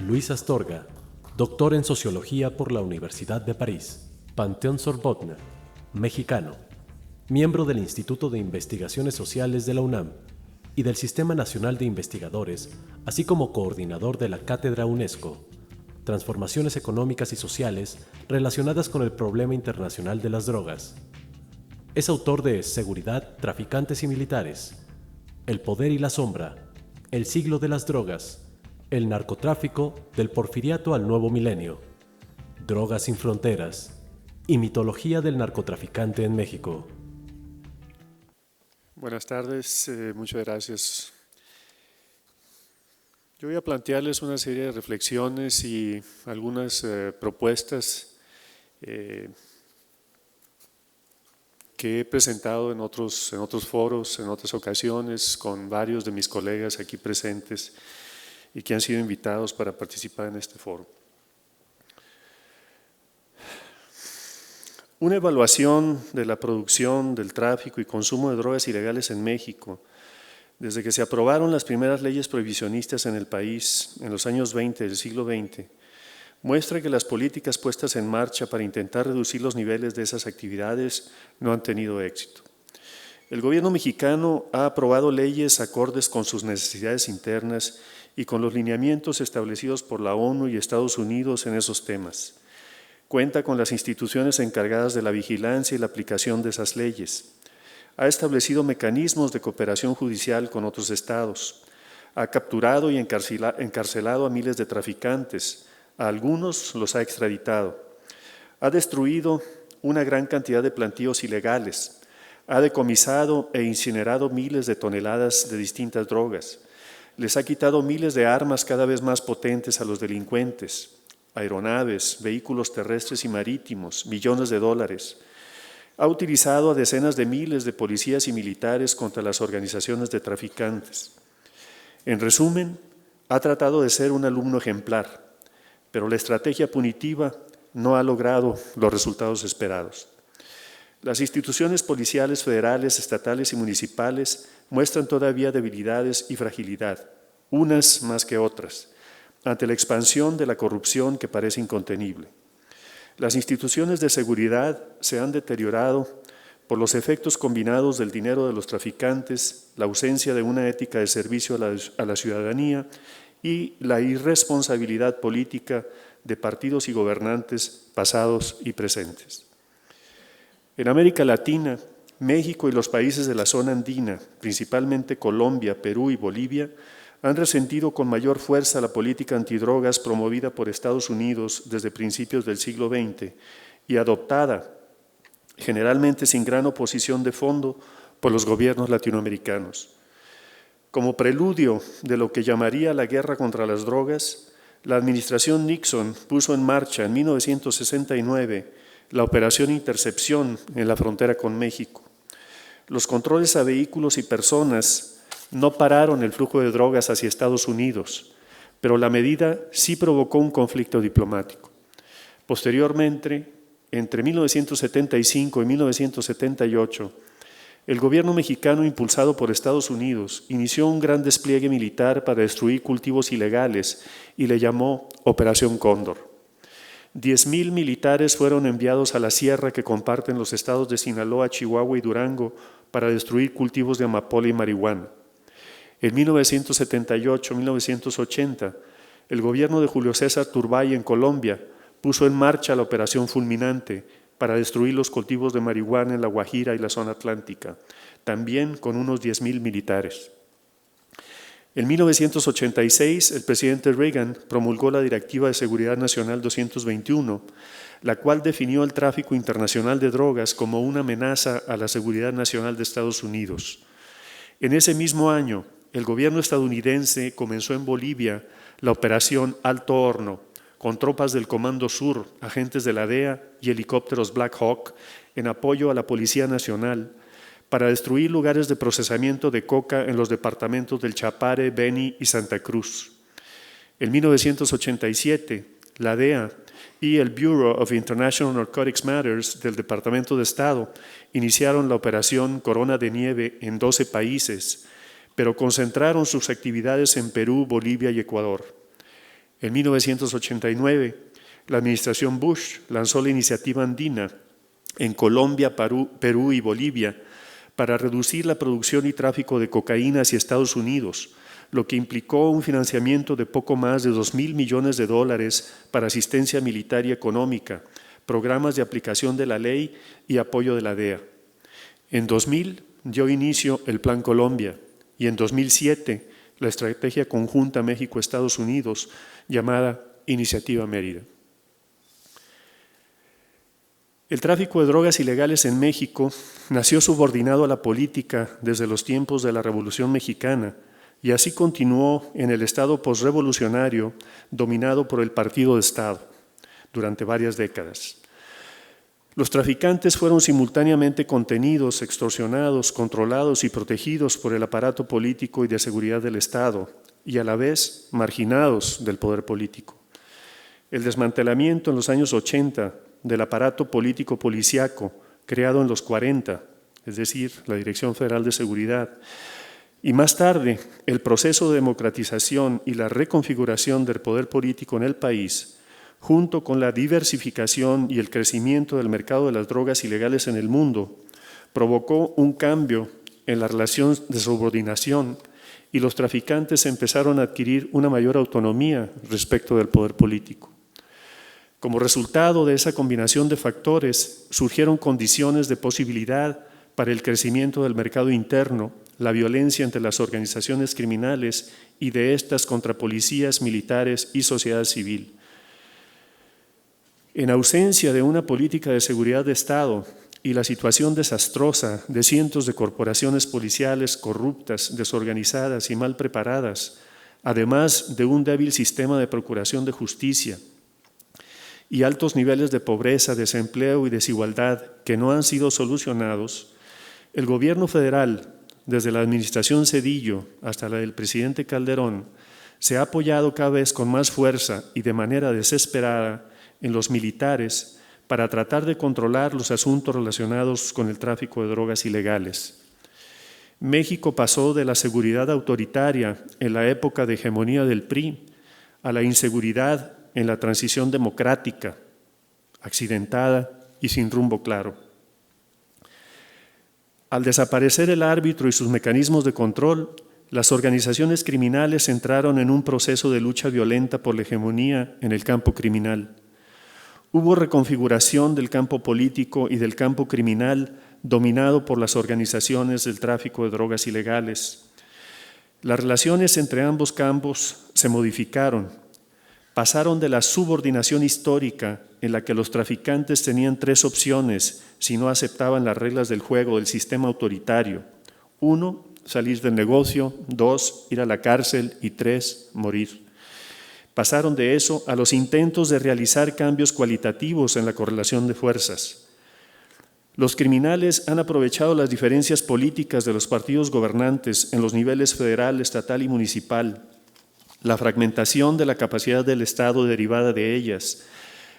Luis Astorga, doctor en Sociología por la Universidad de París, Panteón-Sorbonne, mexicano, miembro del Instituto de Investigaciones Sociales de la UNAM y del Sistema Nacional de Investigadores, así como coordinador de la Cátedra UNESCO, Transformaciones Económicas y Sociales relacionadas con el problema internacional de las drogas. Es autor de Seguridad, Traficantes y Militares, El Poder y la Sombra, El Siglo de las Drogas, El Narcotráfico del Porfiriato al Nuevo Milenio, Drogas sin Fronteras y Mitología del Narcotraficante en México. Buenas tardes, muchas gracias. Yo voy a plantearles una serie de reflexiones y algunas propuestas que he presentado en otros foros, en otras ocasiones, con varios de mis colegas aquí presentes y que han sido invitados para participar en este foro. Una evaluación de la producción, del tráfico y consumo de drogas ilegales en México, desde que se aprobaron las primeras leyes prohibicionistas en el país en los años 20 del siglo XX, muestra que las políticas puestas en marcha para intentar reducir los niveles de esas actividades no han tenido éxito. El gobierno mexicano ha aprobado leyes acordes con sus necesidades internas y con los lineamientos establecidos por la ONU y Estados Unidos en esos temas. Cuenta con las instituciones encargadas de la vigilancia y la aplicación de esas leyes. Ha establecido mecanismos de cooperación judicial con otros estados. Ha capturado y encarcelado a miles de traficantes. A algunos los ha extraditado. Ha destruido una gran cantidad de plantíos ilegales. Ha decomisado e incinerado miles de toneladas de distintas drogas. Les ha quitado miles de armas cada vez más potentes a los delincuentes, aeronaves, vehículos terrestres y marítimos, millones de dólares. Ha utilizado a decenas de miles de policías y militares contra las organizaciones de traficantes. En resumen, ha tratado de ser un alumno ejemplar, pero la estrategia punitiva no ha logrado los resultados esperados. Las instituciones policiales federales, estatales y municipales muestran todavía debilidades y fragilidad, unas más que otras, ante la expansión de la corrupción que parece incontenible. Las instituciones de seguridad se han deteriorado por los efectos combinados del dinero de los traficantes, la ausencia de una ética de servicio a la ciudadanía y la irresponsabilidad política de partidos y gobernantes pasados y presentes. En América Latina, México y los países de la zona andina, principalmente Colombia, Perú y Bolivia, han resentido con mayor fuerza la política antidrogas promovida por Estados Unidos desde principios del siglo XX y adoptada, generalmente sin gran oposición de fondo, por los gobiernos latinoamericanos. Como preludio de lo que llamaría la guerra contra las drogas, la administración Nixon puso en marcha en 1969 la Operación Intercepción en la frontera con México. Los controles a vehículos y personas no pararon el flujo de drogas hacia Estados Unidos, pero la medida sí provocó un conflicto diplomático. Posteriormente, entre 1975 y 1978, el gobierno mexicano, impulsado por Estados Unidos, inició un gran despliegue militar para destruir cultivos ilegales y le llamó Operación Cóndor. 10,000 militares fueron enviados a la sierra que comparten los estados de Sinaloa, Chihuahua y Durango para destruir cultivos de amapola y marihuana. En 1978-1980, el gobierno de Julio César Turbay en Colombia puso en marcha la Operación Fulminante para destruir los cultivos de marihuana en La Guajira y la zona atlántica, también con unos 10,000 militares. En 1986, el presidente Reagan promulgó la Directiva de Seguridad Nacional 221, la cual definió el tráfico internacional de drogas como una amenaza a la seguridad nacional de Estados Unidos. En ese mismo año, el gobierno estadounidense comenzó en Bolivia la Operación Alto Horno, con tropas del Comando Sur, agentes de la DEA y helicópteros Black Hawk en apoyo a la Policía Nacional, para destruir lugares de procesamiento de coca en los departamentos del Chapare, Beni y Santa Cruz. En 1987, la DEA y el Bureau of International Narcotics Matters del Departamento de Estado iniciaron la Operación Corona de Nieve en 12 países, pero concentraron sus actividades en Perú, Bolivia y Ecuador. En 1989, la administración Bush lanzó la Iniciativa Andina en Colombia, Perú y Bolivia para reducir la producción y tráfico de cocaína hacia Estados Unidos, lo que implicó un financiamiento de poco más de $2.000 millones para asistencia militar y económica, programas de aplicación de la ley y apoyo de la DEA. En 2000 dio inicio el Plan Colombia y en 2007 la Estrategia Conjunta México-Estados Unidos llamada Iniciativa Mérida. El tráfico de drogas ilegales en México nació subordinado a la política desde los tiempos de la Revolución Mexicana y así continuó en el Estado posrevolucionario dominado por el Partido de Estado durante varias décadas. Los traficantes fueron simultáneamente contenidos, extorsionados, controlados y protegidos por el aparato político y de seguridad del Estado y a la vez marginados del poder político. El desmantelamiento en los años 80 del aparato político policíaco creado en los 40, es decir, la Dirección Federal de Seguridad, y más tarde el proceso de democratización y la reconfiguración del poder político en el país, junto con la diversificación y el crecimiento del mercado de las drogas ilegales en el mundo, provocó un cambio en la relación de subordinación y los traficantes empezaron a adquirir una mayor autonomía respecto del poder político. Como resultado de esa combinación de factores, surgieron condiciones de posibilidad para el crecimiento del mercado interno, la violencia entre las organizaciones criminales y de estas contra policías, militares y sociedad civil. En ausencia de una política de seguridad de Estado y la situación desastrosa de cientos de corporaciones policiales corruptas, desorganizadas y mal preparadas, además de un débil sistema de procuración de justicia, y altos niveles de pobreza, desempleo y desigualdad que no han sido solucionados, el gobierno federal, desde la administración Zedillo hasta la del presidente Calderón, se ha apoyado cada vez con más fuerza y de manera desesperada en los militares para tratar de controlar los asuntos relacionados con el tráfico de drogas ilegales. México pasó de la seguridad autoritaria en la época de hegemonía del PRI a la inseguridad en la transición democrática, accidentada y sin rumbo claro. Al desaparecer el árbitro y sus mecanismos de control, las organizaciones criminales entraron en un proceso de lucha violenta por la hegemonía en el campo criminal. Hubo reconfiguración del campo político y del campo criminal dominado por las organizaciones del tráfico de drogas ilegales. Las relaciones entre ambos campos se modificaron. Pasaron de la subordinación histórica en la que los traficantes tenían 3 opciones si no aceptaban las reglas del juego del sistema autoritario. 1, salir del negocio. 2, ir a la cárcel. Y 3, morir. Pasaron de eso a los intentos de realizar cambios cualitativos en la correlación de fuerzas. Los criminales han aprovechado las diferencias políticas de los partidos gobernantes en los niveles federal, estatal y municipal, la fragmentación de la capacidad del Estado derivada de ellas,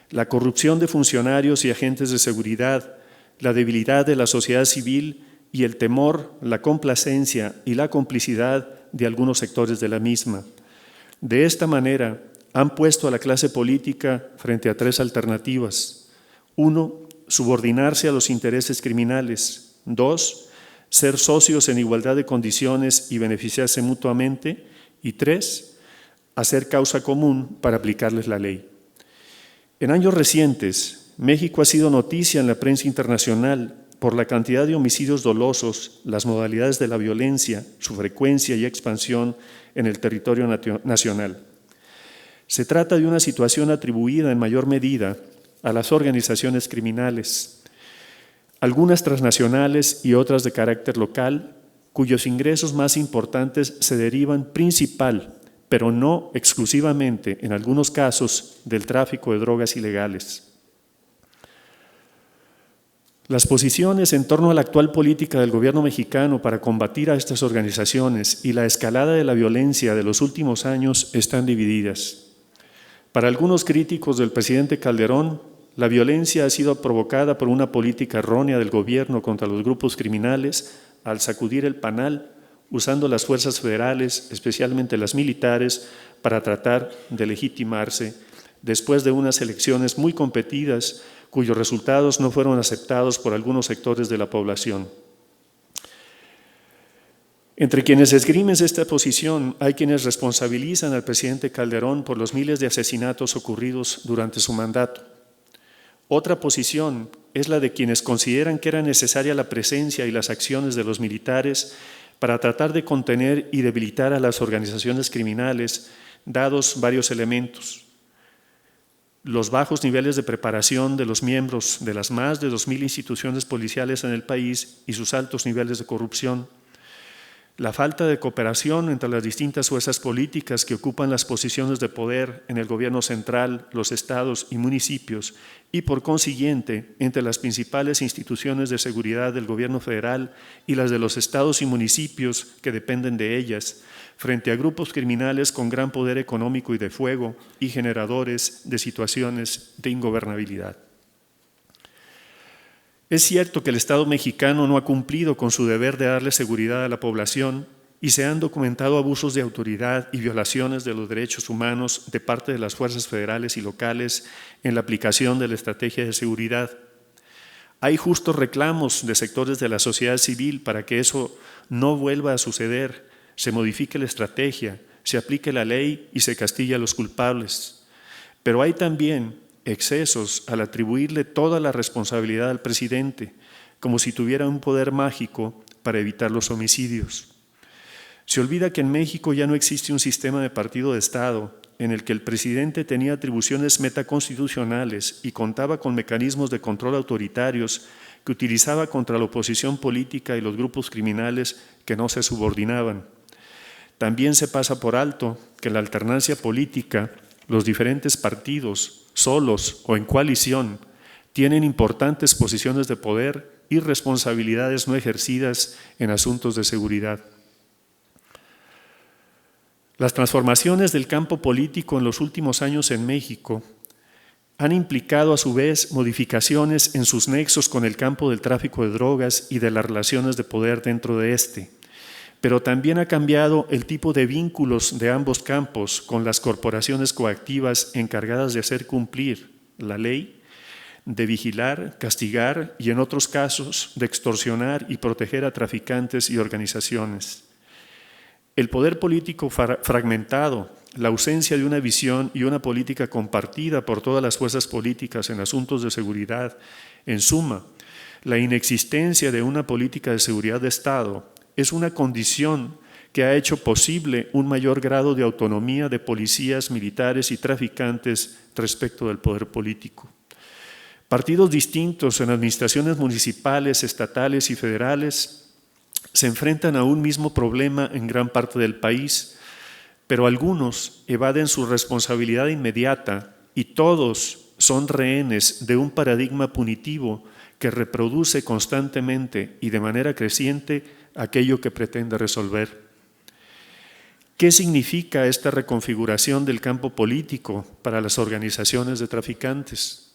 la corrupción de funcionarios y agentes de seguridad, la debilidad de la sociedad civil y el temor, la complacencia y la complicidad de algunos sectores de la misma. De esta manera, han puesto a la clase política frente a 3 alternativas. 1, subordinarse a los intereses criminales. 2, ser socios en igualdad de condiciones y beneficiarse mutuamente. Y 3, hacer causa común para aplicarles la ley. En años recientes, México ha sido noticia en la prensa internacional por la cantidad de homicidios dolosos, las modalidades de la violencia, su frecuencia y expansión en el territorio nacional. Se trata de una situación atribuida en mayor medida a las organizaciones criminales, algunas transnacionales y otras de carácter local, cuyos ingresos más importantes se derivan principal, pero no exclusivamente, en algunos casos, del tráfico de drogas ilegales. Las posiciones en torno a la actual política del gobierno mexicano para combatir a estas organizaciones y la escalada de la violencia de los últimos años están divididas. Para algunos críticos del presidente Calderón, la violencia ha sido provocada por una política errónea del gobierno contra los grupos criminales al sacudir el panal, usando las fuerzas federales, especialmente las militares, para tratar de legitimarse después de unas elecciones muy competidas cuyos resultados no fueron aceptados por algunos sectores de la población. Entre quienes esgrimen esta posición hay quienes responsabilizan al presidente Calderón por los miles de asesinatos ocurridos durante su mandato. Otra posición es la de quienes consideran que era necesaria la presencia y las acciones de los militares para tratar de contener y debilitar a las organizaciones criminales, dados varios elementos: los bajos niveles de preparación de los miembros de las más de 2.000 instituciones policiales en el país y sus altos niveles de corrupción, la falta de cooperación entre las distintas fuerzas políticas que ocupan las posiciones de poder en el gobierno central, los estados y municipios, y por consiguiente entre las principales instituciones de seguridad del gobierno federal y las de los estados y municipios que dependen de ellas, frente a grupos criminales con gran poder económico y de fuego y generadores de situaciones de ingobernabilidad. Es cierto que el Estado mexicano no ha cumplido con su deber de darle seguridad a la población y se han documentado abusos de autoridad y violaciones de los derechos humanos de parte de las fuerzas federales y locales en la aplicación de la estrategia de seguridad. Hay justos reclamos de sectores de la sociedad civil para que eso no vuelva a suceder, se modifique la estrategia, se aplique la ley y se castigue a los culpables. Pero hay también excesos al atribuirle toda la responsabilidad al presidente, como si tuviera un poder mágico para evitar los homicidios. Se olvida que en México ya no existe un sistema de partido de Estado en el que el presidente tenía atribuciones metaconstitucionales y contaba con mecanismos de control autoritarios que utilizaba contra la oposición política y los grupos criminales que no se subordinaban. También se pasa por alto que la alternancia política, los diferentes partidos, solos o en coalición, tienen importantes posiciones de poder y responsabilidades no ejercidas en asuntos de seguridad. Las transformaciones del campo político en los últimos años en México han implicado a su vez modificaciones en sus nexos con el campo del tráfico de drogas y de las relaciones de poder dentro de este, pero también ha cambiado el tipo de vínculos de ambos campos con las corporaciones coactivas encargadas de hacer cumplir la ley, de vigilar, castigar y en otros casos de extorsionar y proteger a traficantes y organizaciones. El poder político fragmentado, la ausencia de una visión y una política compartida por todas las fuerzas políticas en asuntos de seguridad, en suma, la inexistencia de una política de seguridad de Estado, es una condición que ha hecho posible un mayor grado de autonomía de policías, militares y traficantes respecto del poder político. Partidos distintos en administraciones municipales, estatales y federales se enfrentan a un mismo problema en gran parte del país, pero algunos evaden su responsabilidad inmediata y todos son rehenes de un paradigma punitivo que reproduce constantemente y de manera creciente aquello que pretende resolver. ¿Qué significa esta reconfiguración del campo político para las organizaciones de traficantes?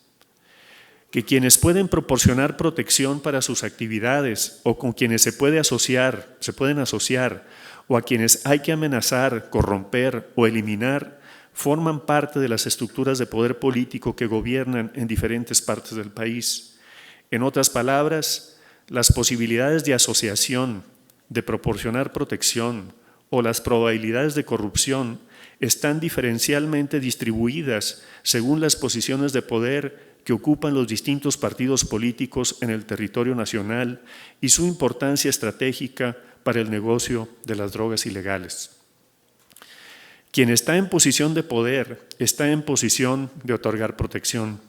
Que quienes pueden proporcionar protección para sus actividades o con quienes se pueden asociar, o a quienes hay que amenazar, corromper o eliminar, forman parte de las estructuras de poder político que gobiernan en diferentes partes del país. En otras palabras, las posibilidades de asociación, de proporcionar protección o las probabilidades de corrupción están diferencialmente distribuidas según las posiciones de poder que ocupan los distintos partidos políticos en el territorio nacional y su importancia estratégica para el negocio de las drogas ilegales. Quien está en posición de poder está en posición de otorgar protección,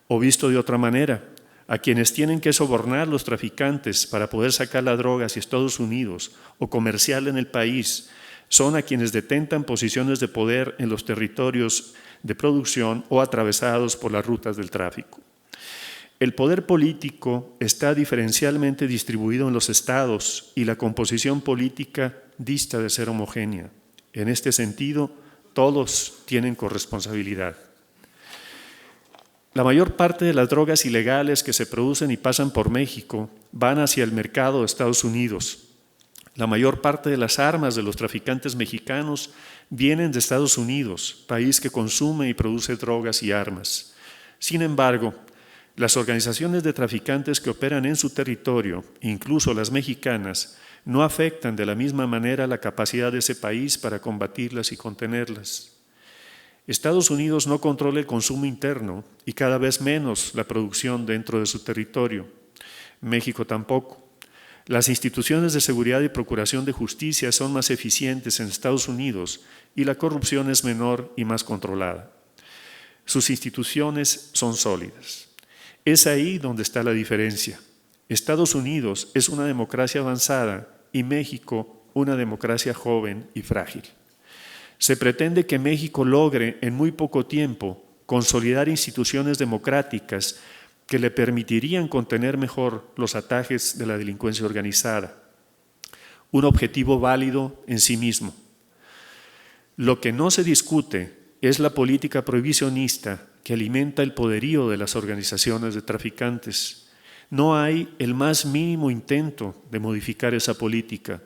o visto de otra manera, a quienes tienen que sobornar los traficantes para poder sacar la droga hacia Estados Unidos o comercial en el país, son a quienes detentan posiciones de poder en los territorios de producción o atravesados por las rutas del tráfico. El poder político está diferencialmente distribuido en los estados y la composición política dista de ser homogénea. En este sentido, todos tienen corresponsabilidad. La mayor parte de las drogas ilegales que se producen y pasan por México van hacia el mercado de Estados Unidos. La mayor parte de las armas de los traficantes mexicanos vienen de Estados Unidos, país que consume y produce drogas y armas. Sin embargo, las organizaciones de traficantes que operan en su territorio, incluso las mexicanas, no afectan de la misma manera la capacidad de ese país para combatirlas y contenerlas. Estados Unidos no controla el consumo interno y cada vez menos la producción dentro de su territorio. México tampoco. Las instituciones de seguridad y procuración de justicia son más eficientes en Estados Unidos y la corrupción es menor y más controlada. Sus instituciones son sólidas. Es ahí donde está la diferencia. Estados Unidos es una democracia avanzada y México una democracia joven y frágil. Se pretende que México logre en muy poco tiempo consolidar instituciones democráticas que le permitirían contener mejor los ataques de la delincuencia organizada. Un objetivo válido en sí mismo. Lo que no se discute es la política prohibicionista que alimenta el poderío de las organizaciones de traficantes. No hay el más mínimo intento de modificar esa política.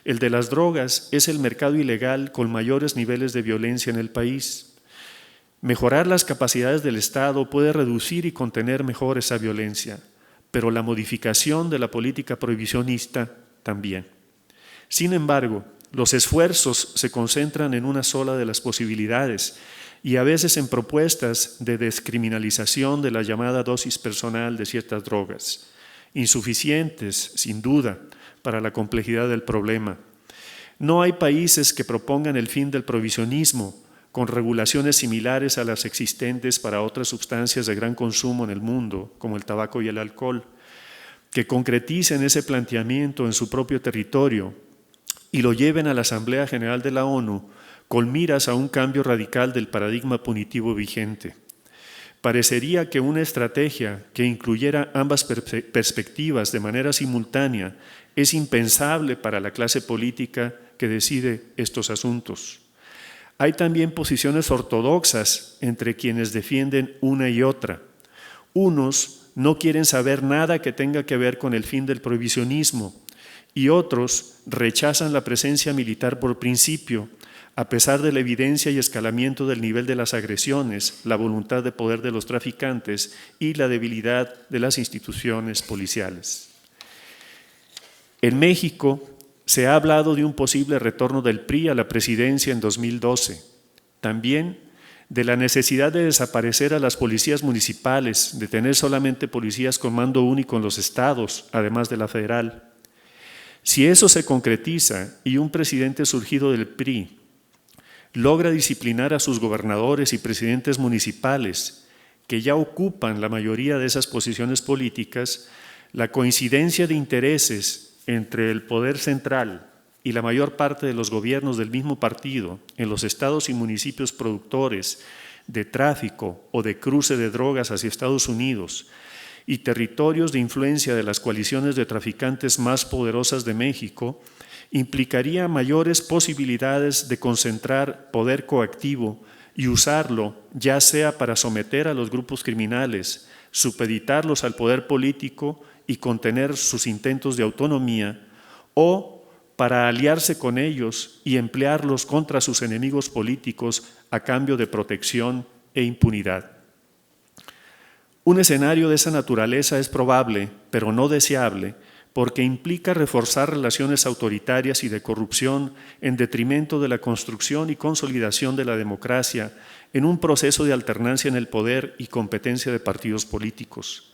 El de las drogas es el mercado ilegal con mayores niveles de violencia en el país. Mejorar las capacidades del Estado puede reducir y contener mejor esa violencia, pero la modificación de la política prohibicionista también. Sin embargo, los esfuerzos se concentran en una sola de las posibilidades y a veces en propuestas de descriminalización de la llamada dosis personal de ciertas drogas, insuficientes, sin duda, para la complejidad del problema. No hay países que propongan el fin del prohibicionismo con regulaciones similares a las existentes para otras sustancias de gran consumo en el mundo, como el tabaco y el alcohol, que concreticen ese planteamiento en su propio territorio y lo lleven a la Asamblea General de la ONU con miras a un cambio radical del paradigma punitivo vigente. Parecería que una estrategia que incluyera ambas perspectivas de manera simultánea es impensable para la clase política que decide estos asuntos. Hay también posiciones ortodoxas entre quienes defienden una y otra. Unos no quieren saber nada que tenga que ver con el fin del prohibicionismo y otros rechazan la presencia militar por principio, a pesar de la evidencia y escalamiento del nivel de las agresiones, la voluntad de poder de los traficantes y la debilidad de las instituciones policiales. En México se ha hablado de un posible retorno del PRI a la presidencia en 2012. También de la necesidad de desaparecer a las policías municipales, de tener solamente policías con mando único en los estados, además de la federal. Si eso se concretiza y un presidente surgido del PRI logra disciplinar a sus gobernadores y presidentes municipales, que ya ocupan la mayoría de esas posiciones políticas, la coincidencia de intereses entre el poder central y la mayor parte de los gobiernos del mismo partido en los estados y municipios productores de tráfico o de cruce de drogas hacia Estados Unidos y territorios de influencia de las coaliciones de traficantes más poderosas de México, implicaría mayores posibilidades de concentrar poder coactivo y usarlo ya sea para someter a los grupos criminales, supeditarlos al poder político y contener sus intentos de autonomía, o para aliarse con ellos y emplearlos contra sus enemigos políticos a cambio de protección e impunidad. Un escenario de esa naturaleza es probable, pero no deseable, porque implica reforzar relaciones autoritarias y de corrupción en detrimento de la construcción y consolidación de la democracia en un proceso de alternancia en el poder y competencia de partidos políticos.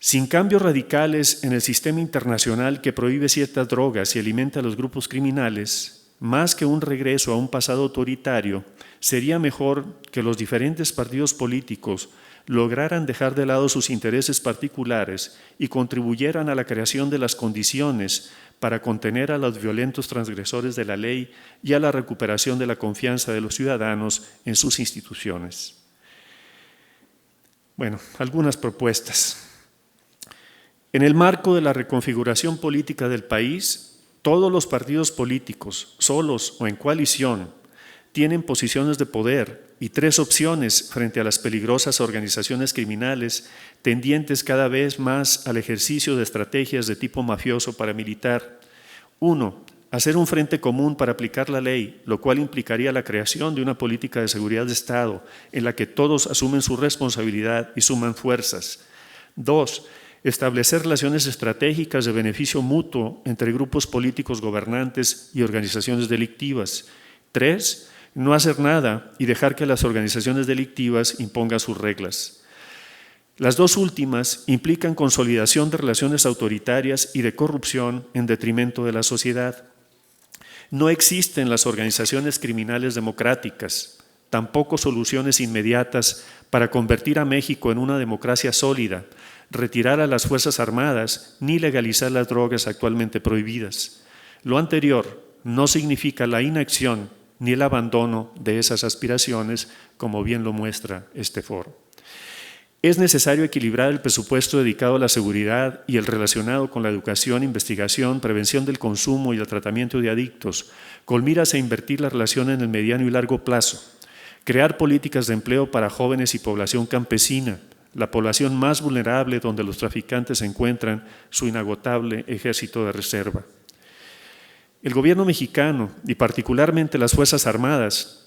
Sin cambios radicales en el sistema internacional que prohíbe ciertas drogas y alimenta a los grupos criminales, más que un regreso a un pasado autoritario, sería mejor que los diferentes partidos políticos lograran dejar de lado sus intereses particulares y contribuyeran a la creación de las condiciones para contener a los violentos transgresores de la ley y a la recuperación de la confianza de los ciudadanos en sus instituciones. Bueno, algunas propuestas. En el marco de la reconfiguración política del país, todos los partidos políticos, solos o en coalición, tienen posiciones de poder y tres opciones frente a las peligrosas organizaciones criminales tendientes cada vez más al ejercicio de estrategias de tipo mafioso paramilitar. 1. hacer un frente común para aplicar la ley, lo cual implicaría la creación de una política de seguridad de Estado en la que todos asumen su responsabilidad y suman fuerzas. 2. Establecer relaciones estratégicas de beneficio mutuo entre grupos políticos gobernantes y organizaciones delictivas. 3. No hacer nada y dejar que las organizaciones delictivas impongan sus reglas. Las dos últimas implican consolidación de relaciones autoritarias y de corrupción en detrimento de la sociedad. No existen las organizaciones criminales democráticas, tampoco soluciones inmediatas para convertir a México en una democracia sólida, retirar a las Fuerzas Armadas ni legalizar las drogas actualmente prohibidas. Lo anterior no significa la inacción ni el abandono de esas aspiraciones, como bien lo muestra este foro. Es necesario equilibrar el presupuesto dedicado a la seguridad y el relacionado con la educación, investigación, prevención del consumo y el tratamiento de adictos, con miras a invertir la relación en el mediano y largo plazo, crear políticas de empleo para jóvenes y población campesina, la población más vulnerable donde los traficantes encuentran su inagotable ejército de reserva. El gobierno mexicano, y particularmente las Fuerzas Armadas,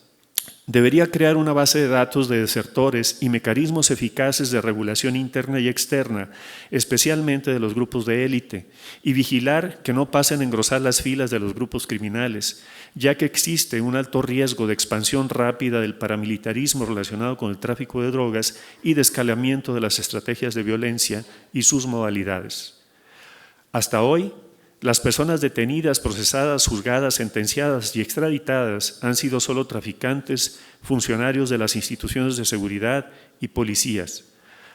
debería crear una base de datos de desertores y mecanismos eficaces de regulación interna y externa, especialmente de los grupos de élite, y vigilar que no pasen a engrosar las filas de los grupos criminales, ya que existe un alto riesgo de expansión rápida del paramilitarismo relacionado con el tráfico de drogas y de escalamiento de las estrategias de violencia y sus modalidades. Hasta hoy, las personas detenidas, procesadas, juzgadas, sentenciadas y extraditadas han sido solo traficantes, funcionarios de las instituciones de seguridad y policías.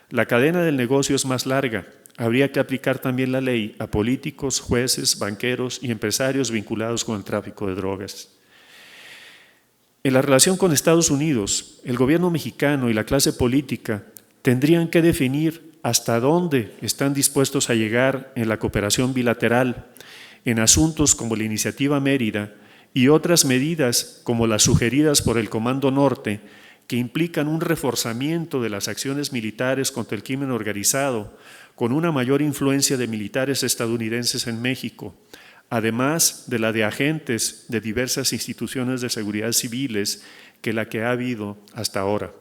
La cadena del negocio es más larga. Habría que aplicar también la ley a políticos, jueces, banqueros y empresarios vinculados con el tráfico de drogas. En la relación con Estados Unidos, el gobierno mexicano y la clase política tendrían que definir hasta dónde están dispuestos a llegar en la cooperación bilateral, en asuntos como la Iniciativa Mérida y otras medidas como las sugeridas por el Comando Norte, que implican un reforzamiento de las acciones militares contra el crimen organizado, con una mayor influencia de militares estadounidenses en México, además de la de agentes de diversas instituciones de seguridad civiles que la que ha habido hasta ahora.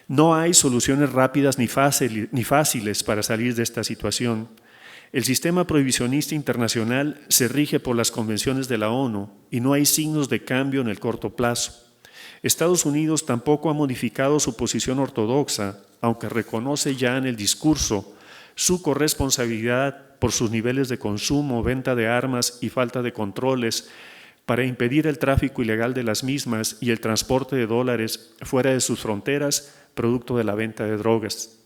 No hay soluciones rápidas ni fáciles para salir de esta situación. El sistema prohibicionista internacional se rige por las convenciones de la ONU y no hay signos de cambio en el corto plazo. Estados Unidos tampoco ha modificado su posición ortodoxa, aunque reconoce ya en el discurso su corresponsabilidad por sus niveles de consumo, venta de armas y falta de controles para impedir el tráfico ilegal de las mismas y el transporte de dólares fuera de sus fronteras, producto de la venta de drogas.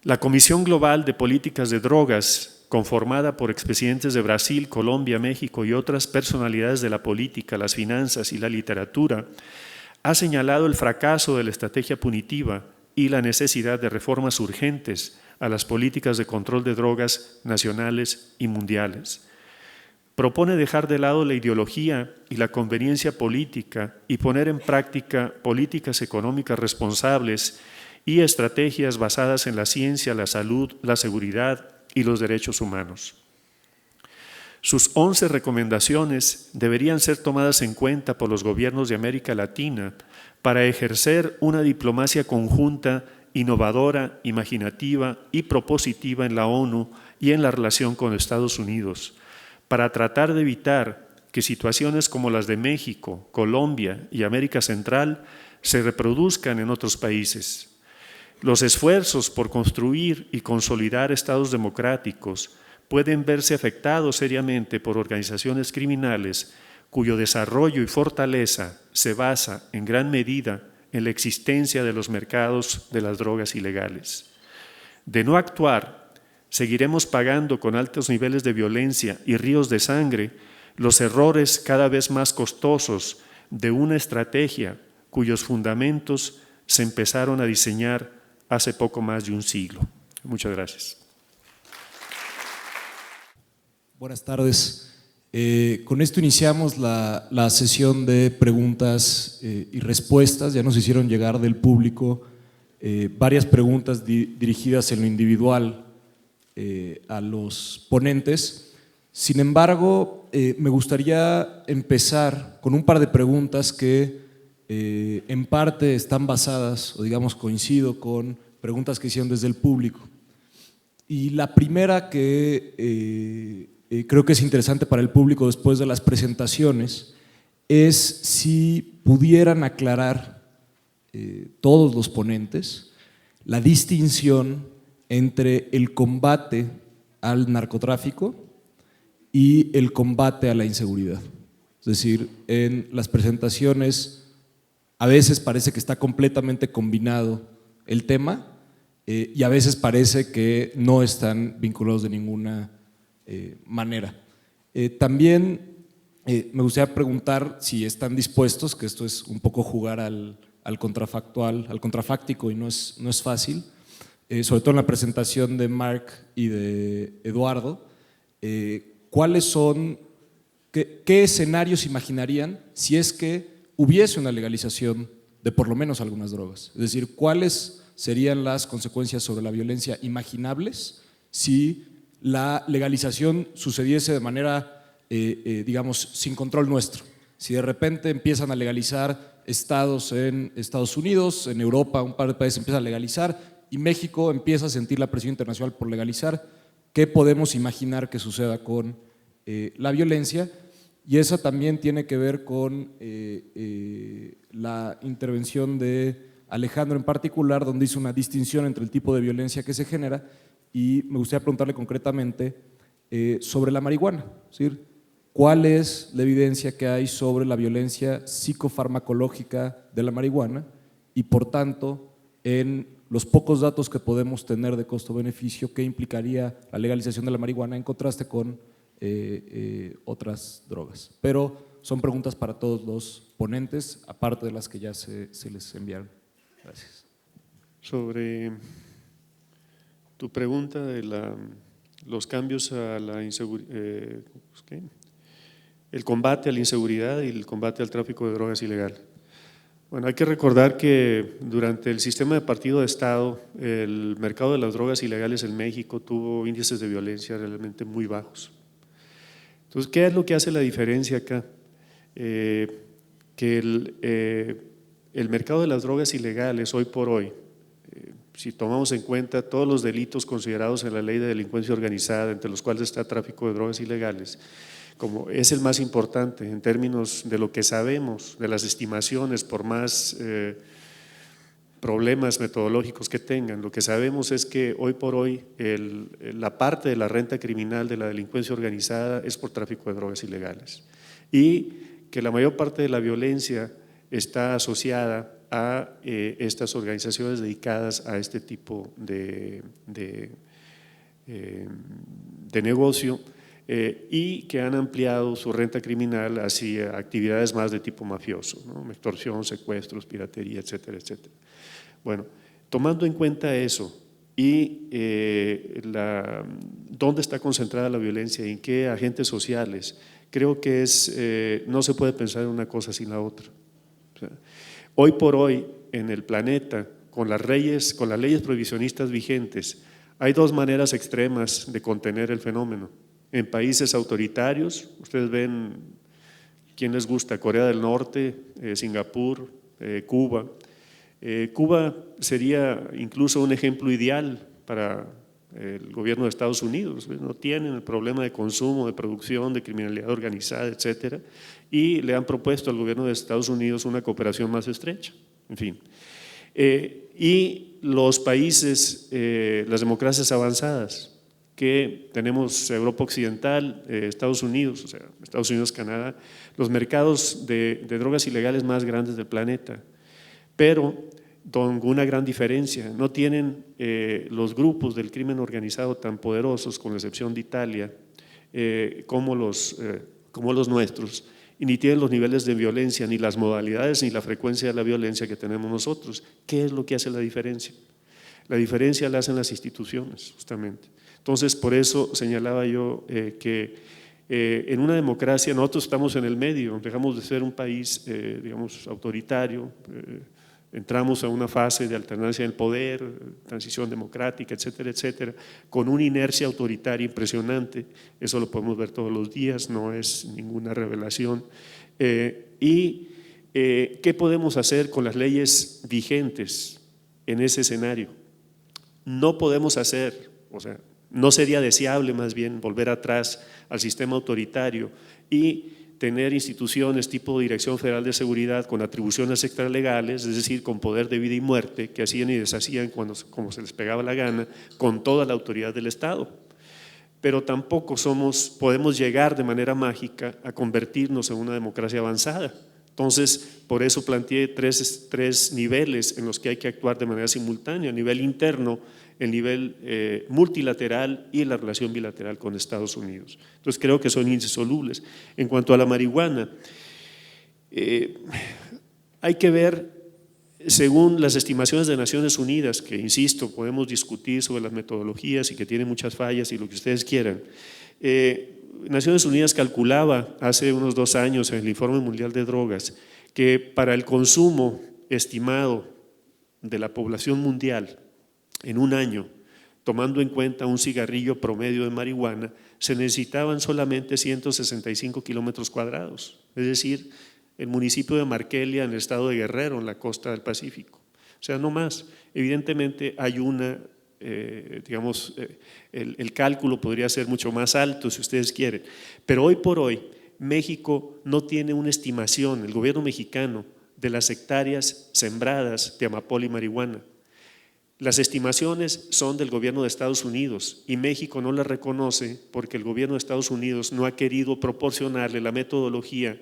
La Comisión Global de Políticas de Drogas, conformada por expresidentes de Brasil, Colombia, México y otras personalidades de la política, las finanzas y la literatura, ha señalado el fracaso de la estrategia punitiva y la necesidad de reformas urgentes a las políticas de control de drogas nacionales y mundiales. Propone dejar de lado la ideología y la conveniencia política y poner en práctica políticas económicas responsables y estrategias basadas en la ciencia, la salud, la seguridad y los derechos humanos. Sus 11 recomendaciones deberían ser tomadas en cuenta por los gobiernos de América Latina para ejercer una diplomacia conjunta, innovadora, imaginativa y propositiva en la ONU y en la relación con Estados Unidos, para tratar de evitar que situaciones como las de México, Colombia y América Central se reproduzcan en otros países. Los esfuerzos por construir y consolidar estados democráticos pueden verse afectados seriamente por organizaciones criminales cuyo desarrollo y fortaleza se basa en gran medida en la existencia de los mercados de las drogas ilegales. De no actuar, seguiremos pagando con altos niveles de violencia y ríos de sangre los errores cada vez más costosos de una estrategia cuyos fundamentos se empezaron a diseñar hace poco más de un siglo. Muchas gracias. Buenas tardes. Con esto iniciamos la sesión de preguntas y respuestas. Ya nos hicieron llegar del público varias preguntas dirigidas en lo individual a los ponentes. Sin embargo, me gustaría empezar con un par de preguntas que en parte están basadas, o digamos coincido con preguntas que hicieron desde el público. Y la primera que creo que es interesante para el público después de las presentaciones es si pudieran aclarar todos los ponentes la distinción entre el combate al narcotráfico y el combate a la inseguridad. Es decir, en las presentaciones a veces parece que está completamente combinado el tema y a veces parece que no están vinculados de ninguna manera. También me gustaría preguntar si están dispuestos, que esto es un poco jugar al contrafactual, al contrafáctico y no es fácil, sobre todo en la presentación de Marc y de Eduardo, ¿cuáles son, qué escenarios imaginarían si es que hubiese una legalización de por lo menos algunas drogas? Es decir, ¿cuáles serían las consecuencias sobre la violencia imaginables si la legalización sucediese de manera, digamos, sin control nuestro? Si de repente empiezan a legalizar estados en Estados Unidos, en Europa, un par de países empiezan a legalizar y México empieza a sentir la presión internacional por legalizar, ¿qué podemos imaginar que suceda con la violencia? Y esa también tiene que ver con la intervención de Alejandro en particular, donde hizo una distinción entre el tipo de violencia que se genera, y me gustaría preguntarle concretamente sobre la marihuana, es decir, ¿cuál es la evidencia que hay sobre la violencia psicofarmacológica de la marihuana? Y por tanto, en los pocos datos que podemos tener de costo-beneficio, ¿qué implicaría la legalización de la marihuana en contraste con otras drogas? Pero son preguntas para todos los ponentes, aparte de las que ya se les enviaron. Gracias. Sobre tu pregunta de los cambios a la inseguridad, el combate a la inseguridad y el combate al tráfico de drogas ilegal. Bueno, hay que recordar que durante el sistema de partido de Estado, el mercado de las drogas ilegales en México tuvo índices de violencia realmente muy bajos. Entonces, ¿qué es lo que hace la diferencia acá? Que el mercado de las drogas ilegales hoy por hoy, si tomamos en cuenta todos los delitos considerados en la ley de delincuencia organizada, entre los cuales está tráfico de drogas ilegales, como es el más importante en términos de lo que sabemos, de las estimaciones, por más problemas metodológicos que tengan, lo que sabemos es que hoy por hoy la parte de la renta criminal de la delincuencia organizada es por tráfico de drogas ilegales y que la mayor parte de la violencia está asociada a estas organizaciones dedicadas a este tipo de negocio y que han ampliado su renta criminal hacia actividades más de tipo mafioso, ¿no? Extorsión, secuestros, piratería, etcétera, etcétera. Bueno, tomando en cuenta eso y dónde está concentrada la violencia y en qué agentes sociales, creo que no se puede pensar en una cosa sin la otra. O sea, hoy por hoy en el planeta, con las leyes prohibicionistas vigentes, hay dos maneras extremas de contener el fenómeno. En países autoritarios, ustedes ven, ¿quién les gusta? Corea del Norte, Singapur, Cuba. Cuba sería incluso un ejemplo ideal para el gobierno de Estados Unidos. No tienen el problema de consumo, de producción, de criminalidad organizada, etcétera, y le han propuesto al gobierno de Estados Unidos una cooperación más estrecha. En fin. Y los países, las democracias avanzadas, que tenemos Europa Occidental, Estados Unidos, o sea, Estados Unidos, Canadá, los mercados de drogas ilegales más grandes del planeta, pero con una gran diferencia, no tienen los grupos del crimen organizado tan poderosos, con la excepción de Italia, como los nuestros, y ni tienen los niveles de violencia, ni las modalidades, ni la frecuencia de la violencia que tenemos nosotros. ¿Qué es lo que hace la diferencia? La diferencia la hacen las instituciones, justamente. Entonces, por eso señalaba yo que en una democracia nosotros estamos en el medio, dejamos de ser un país, digamos, autoritario, entramos a una fase de alternancia del poder, transición democrática, etcétera, etcétera, con una inercia autoritaria impresionante. Eso lo podemos ver todos los días, no es ninguna revelación. ¿Qué podemos hacer con las leyes vigentes en ese escenario? No podemos hacer, o sea, no sería deseable más bien volver atrás al sistema autoritario y tener instituciones tipo Dirección Federal de Seguridad con atribuciones extralegales, es decir, con poder de vida y muerte, que hacían y deshacían como se les pegaba la gana, con toda la autoridad del Estado. Pero tampoco podemos llegar de manera mágica a convertirnos en una democracia avanzada. Entonces, por eso planteé tres niveles en los que hay que actuar de manera simultánea: el nivel interno, el nivel multilateral y la relación bilateral con Estados Unidos. Entonces, creo que son insolubles. En cuanto a la marihuana, hay que ver, según las estimaciones de Naciones Unidas, que insisto, podemos discutir sobre las metodologías y que tienen muchas fallas y lo que ustedes quieran. Naciones Unidas calculaba hace unos 2 años en el Informe Mundial de Drogas que para el consumo estimado de la población mundial en un año, tomando en cuenta un cigarrillo promedio de marihuana, se necesitaban solamente 165 kilómetros cuadrados, es decir, el municipio de Markelia en el estado de Guerrero, en la costa del Pacífico. O sea, no más. Evidentemente hay el cálculo podría ser mucho más alto si ustedes quieren, pero hoy por hoy México no tiene una estimación, el gobierno mexicano, de las hectáreas sembradas de amapola y marihuana. Las estimaciones son del gobierno de Estados Unidos y México no las reconoce porque el gobierno de Estados Unidos no ha querido proporcionarle la metodología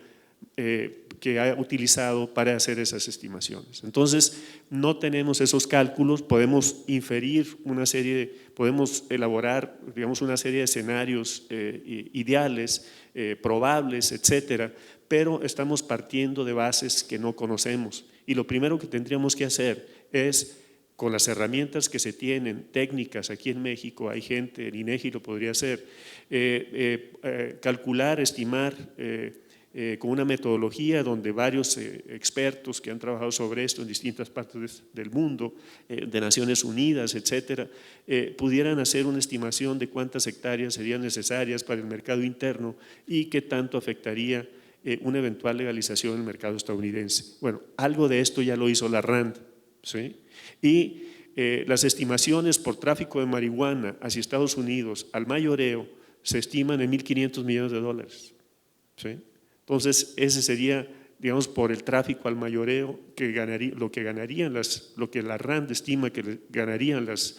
que ha utilizado para hacer esas estimaciones. Entonces, no tenemos esos cálculos, podemos inferir podemos elaborar, digamos, una serie de escenarios ideales, probables, etcétera, pero estamos partiendo de bases que no conocemos. Y lo primero que tendríamos que hacer es, con las herramientas que se tienen, técnicas aquí en México, hay gente, el INEGI lo podría hacer, calcular, estimar, con una metodología donde varios expertos que han trabajado sobre esto en distintas partes del mundo, de Naciones Unidas, etcétera, pudieran hacer una estimación de cuántas hectáreas serían necesarias para el mercado interno y qué tanto afectaría una eventual legalización en el mercado estadounidense. Bueno, algo de esto ya lo hizo la RAND, ¿sí? Y las estimaciones por tráfico de marihuana hacia Estados Unidos al mayoreo se estiman en $1.500 millones, ¿sí? Entonces, ese sería, digamos, por el tráfico al mayoreo lo que la RAND estima que ganarían las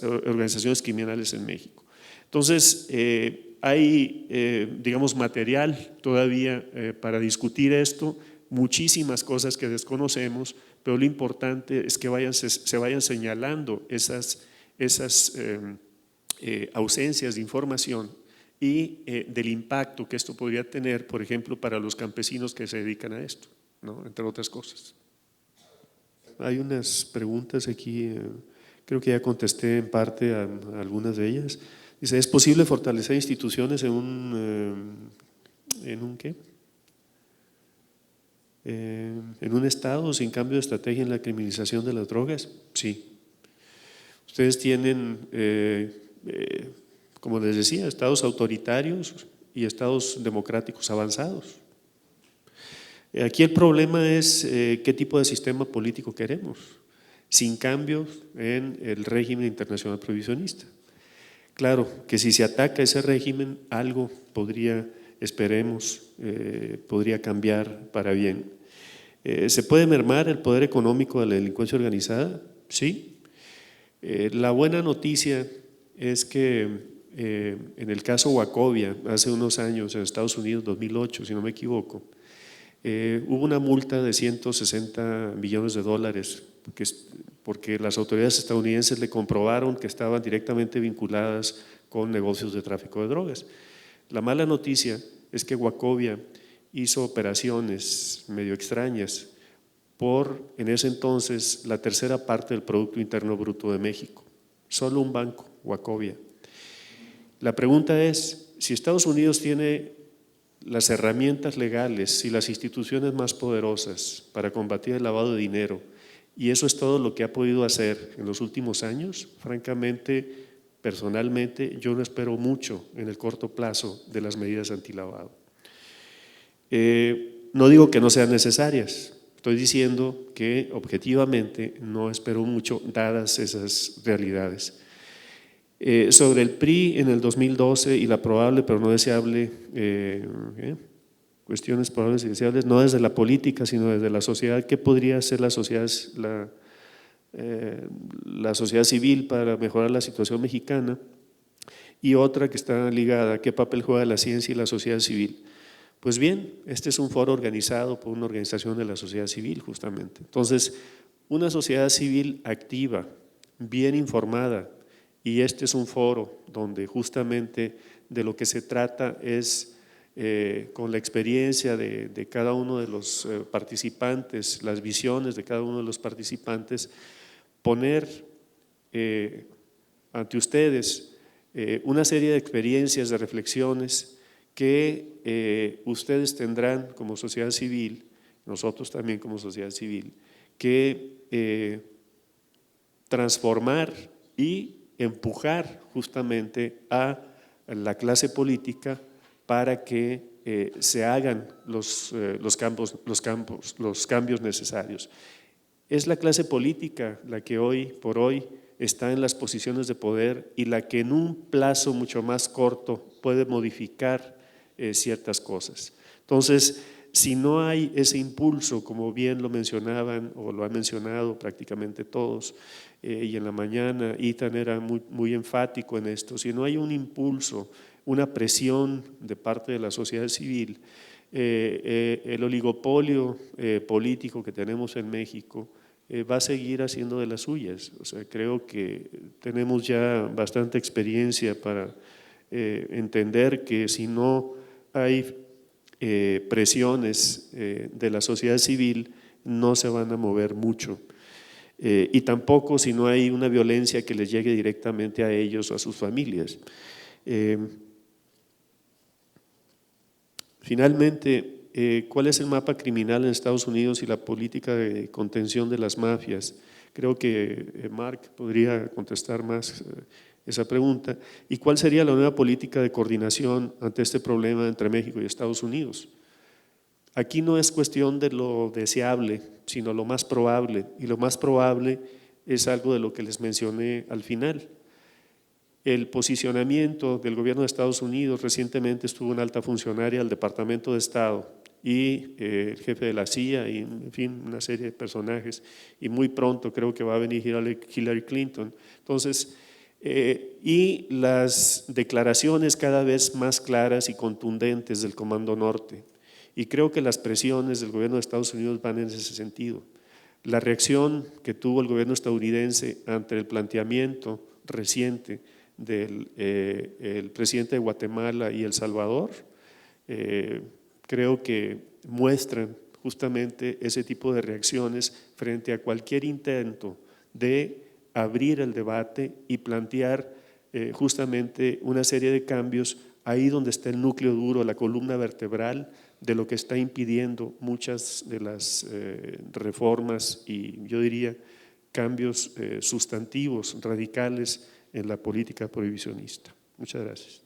organizaciones criminales en México. Entonces, hay, digamos, material todavía para discutir esto, muchísimas cosas que desconocemos, pero lo importante es que se vayan señalando esas ausencias de información y del impacto que esto podría tener, por ejemplo, para los campesinos que se dedican a esto, ¿no? Entre otras cosas. Hay unas preguntas aquí, creo que ya contesté en parte a algunas de ellas. Dice, ¿es posible fortalecer instituciones en un estado sin cambio de estrategia en la criminalización de las drogas? Sí. Ustedes tienen, como les decía, estados autoritarios y estados democráticos avanzados. Aquí el problema es qué tipo de sistema político queremos, sin cambios en el régimen internacional prohibicionista. Claro que si se ataca ese régimen, algo podría cambiar para bien. ¿Se puede mermar el poder económico de la delincuencia organizada? Sí. La buena noticia es que en el caso Wachovia, hace unos años en Estados Unidos, 2008, si no me equivoco, hubo una multa de $160 millones porque las autoridades estadounidenses le comprobaron que estaban directamente vinculadas con negocios de tráfico de drogas. La mala noticia es que Wachovia hizo operaciones medio extrañas en ese entonces, la tercera parte del Producto Interno Bruto de México. Solo un banco, Wachovia. La pregunta es, si Estados Unidos tiene las herramientas legales y las instituciones más poderosas para combatir el lavado de dinero y eso es todo lo que ha podido hacer en los últimos años. Francamente, personalmente, yo no espero mucho en el corto plazo de las medidas antilavado. No digo que no sean necesarias, estoy diciendo que objetivamente no espero mucho dadas esas realidades. Sobre el PRI en el 2012 y la probable pero no deseable, cuestiones probables y deseables, no desde la política sino desde la sociedad, ¿qué podría hacer la sociedad civil para mejorar la situación mexicana? Y otra que está ligada, ¿qué papel juega la ciencia y la sociedad civil? Pues bien, este es un foro organizado por una organización de la sociedad civil justamente. Entonces, una sociedad civil activa, bien informada, y este es un foro donde justamente de lo que se trata es, con la experiencia de cada uno de los participantes, las visiones de cada uno de los participantes, poner ante ustedes una serie de experiencias, de reflexiones que ustedes tendrán como sociedad civil, nosotros también como sociedad civil, que transformar y empujar justamente a la clase política para que se hagan los cambios necesarios. Es la clase política la que hoy por hoy está en las posiciones de poder y la que en un plazo mucho más corto puede modificar ciertas cosas. Entonces, si no hay ese impulso, como bien lo mencionaban o lo han mencionado prácticamente todos, y en la mañana Ethan era muy enfático en esto, si no hay un impulso, una presión de parte de la sociedad civil, el oligopolio político que tenemos en México va a seguir haciendo de las suyas. O sea, creo que tenemos ya bastante experiencia para entender que si no hay presiones de la sociedad civil, no se van a mover mucho. Y tampoco si no hay una violencia que les llegue directamente a ellos o a sus familias. Finalmente, ¿cuál es el mapa criminal en Estados Unidos y la política de contención de las mafias? Creo que Mark podría contestar más esa pregunta. ¿Y cuál sería la nueva política de coordinación ante este problema entre México y Estados Unidos? Aquí no es cuestión de lo deseable, sino lo más probable, y lo más probable es algo de lo que les mencioné al final. El posicionamiento del gobierno de Estados Unidos, recientemente estuvo una alta funcionaria del Departamento de Estado y el jefe de la CIA y en fin, una serie de personajes, y muy pronto creo que va a venir Hillary Clinton. Entonces, y las declaraciones cada vez más claras y contundentes del Comando Norte. Y creo que las presiones del gobierno de Estados Unidos van en ese sentido. La reacción que tuvo el gobierno estadounidense ante el planteamiento reciente del el presidente de Guatemala y El Salvador, creo que muestran justamente ese tipo de reacciones frente a cualquier intento de abrir el debate y plantear justamente una serie de cambios ahí donde está el núcleo duro, la columna vertebral de lo que está impidiendo muchas de las reformas y yo diría cambios sustantivos, radicales en la política prohibicionista. Muchas gracias.